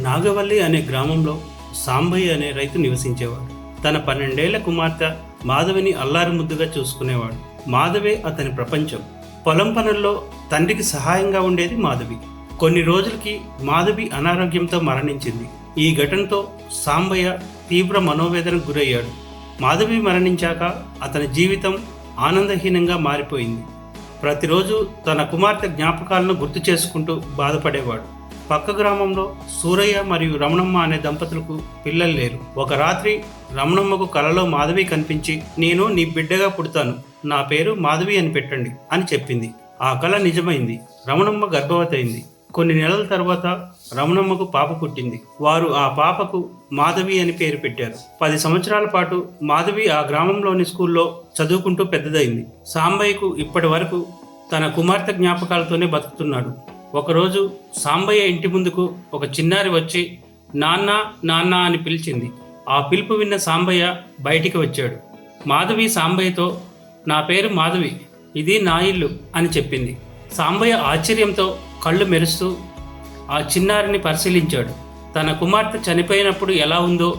నాగవల్లి అనే గ్రామంలో సాంబయ్య అనే రైతు నివసించేవాడు. తన 12 ఏళ్ల కుమార్తె మాధవిని అల్లారు ముద్దుగా చూసుకునేవాడు. మాధవే అతని ప్రపంచం. పొలం పనుల్లో తండ్రికి సహాయంగా ఉండేది మాధవి. కొన్ని రోజులకి మాధవి అనారోగ్యంతో మరణించింది. ఈ ఘటనతో సాంబయ్య తీవ్ర మనోవేదనకు గురయ్యాడు. మాధవి మరణించాక అతని జీవితం ఆనందహీనంగా మారిపోయింది. ప్రతిరోజు తన కుమార్తె జ్ఞాపకాలను గుర్తు చేసుకుంటూ బాధపడేవాడు. పక్క గ్రామంలో సూరయ్య మరియు రమణమ్మ అనే దంపతులకు పిల్లలు లేరు. ఒక రాత్రి రమణమ్మకు కలలో మాధవి కనిపించి, నేను నీ బిడ్డగా పుడతాను, నా పేరు మాధవి అని పెట్టండి అని చెప్పింది. ఆ కల నిజమైంది. రమణమ్మ గర్భవతి అయింది. కొన్ని నెలల తర్వాత రమణమ్మకు పాప పుట్టింది. వారు ఆ పాపకు మాధవి అని పేరు పెట్టారు. 10 సంవత్సరాల పాటు మాధవి ఆ గ్రామంలోని స్కూల్లో చదువుకుంటూ పెద్దదైంది. సాంబయ్యకు ఇప్పటి వరకు తన కుమార్తె జ్ఞాపకాలతోనే బతుకుతున్నాడు. ఒకరోజు సాంబయ్య ఇంటి ముందుకు ఒక చిన్నారి వచ్చి నాన్న నాన్న అని పిలిచింది. ఆ పిలుపు విన్న సాంబయ్య బయటికి వచ్చాడు. మాధవి సాంబయ్యతో, నా పేరు మాధవి, ఇది నా ఇల్లు అని చెప్పింది. సాంబయ్య ఆశ్చర్యంతో కళ్ళు మెరుస్తూ ఆ చిన్నారిని పరిశీలించాడు. తన కుమార్తె చనిపోయినప్పుడు ఎలా ఉందో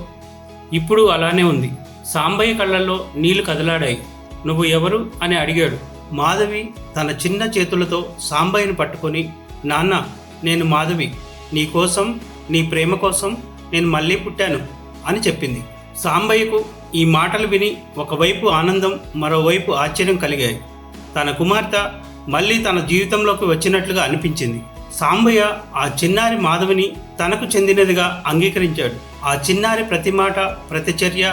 ఇప్పుడు అలానే ఉంది. సాంబయ్య కళ్ళల్లో నీళ్లు కదలాడాయి. నువ్వు ఎవరు అని అడిగాడు. మాధవి తన చిన్న చేతులతో సాంబయ్యను పట్టుకొని, నాన్న, నేను మాధవి, నీ కోసం, నీ ప్రేమ కోసం నేను మళ్ళీ పుట్టాను అని చెప్పింది. సాంబయ్యకు ఈ మాటలు విని ఒకవైపు ఆనందం, మరోవైపు ఆశ్చర్యం కలిగాయి. తన కుమార్తె మళ్ళీ తన జీవితంలోకి వచ్చినట్లుగా అనిపించింది. సాంబయ్య ఆ చిన్నారి మాధవిని తనకు చెందినదిగా అంగీకరించాడు. ఆ చిన్నారి ప్రతి మాట, ప్రతి చర్య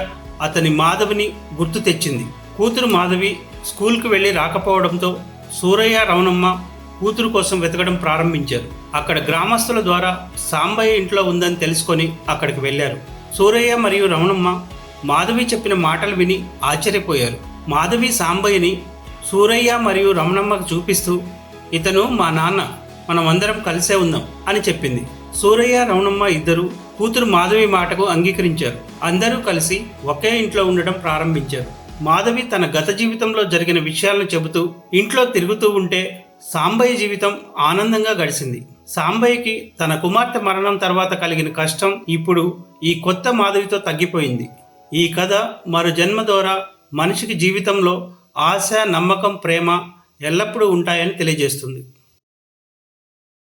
అతని మాధవిని గుర్తు తెచ్చింది. కూతురు మాధవి స్కూల్కి వెళ్ళి రాకపోవడంతో సూరయ్య, రమణమ్మ కూతురు కోసం వెతకడం ప్రారంభించారు. అక్కడ గ్రామస్తుల ద్వారా సాంబయ్య ఇంట్లో ఉందని తెలుసుకొని అక్కడికి వెళ్ళారు. సూరయ్య మరియు రమణమ్మ మాధవి చెప్పిన మాటలు విని ఆశ్చర్యపోయారు. మాధవి సాంబయ్యని సూరయ్య మరియు రమణమ్మకు చూపిస్తూ, ఇతను మా నాన్న, మనమందరం కలిసే ఉందాం అని చెప్పింది. సూరయ్య, రమణమ్మ ఇద్దరు కూతురు మాధవి మాటకు అంగీకరించారు. అందరూ కలిసి ఒకే ఇంట్లో ఉండడం ప్రారంభించారు. మాధవి తన గత జీవితంలో జరిగిన విషయాలను చెబుతూ ఇంట్లో తిరుగుతూ ఉంటే సాంబయ్య జీవితం ఆనందంగా గడిచింది. సాంబయ్యకి తన కుమార్తె మరణం తర్వాత కలిగిన కష్టం ఇప్పుడు ఈ కొత్త మాధవితో తగ్గిపోయింది. ఈ కథ మరో జన్మ ద్వారా మనిషికి జీవితంలో ఆశ, నమ్మకం, ప్రేమ ఎల్లప్పుడూ ఉంటాయని తెలియజేస్తుంది.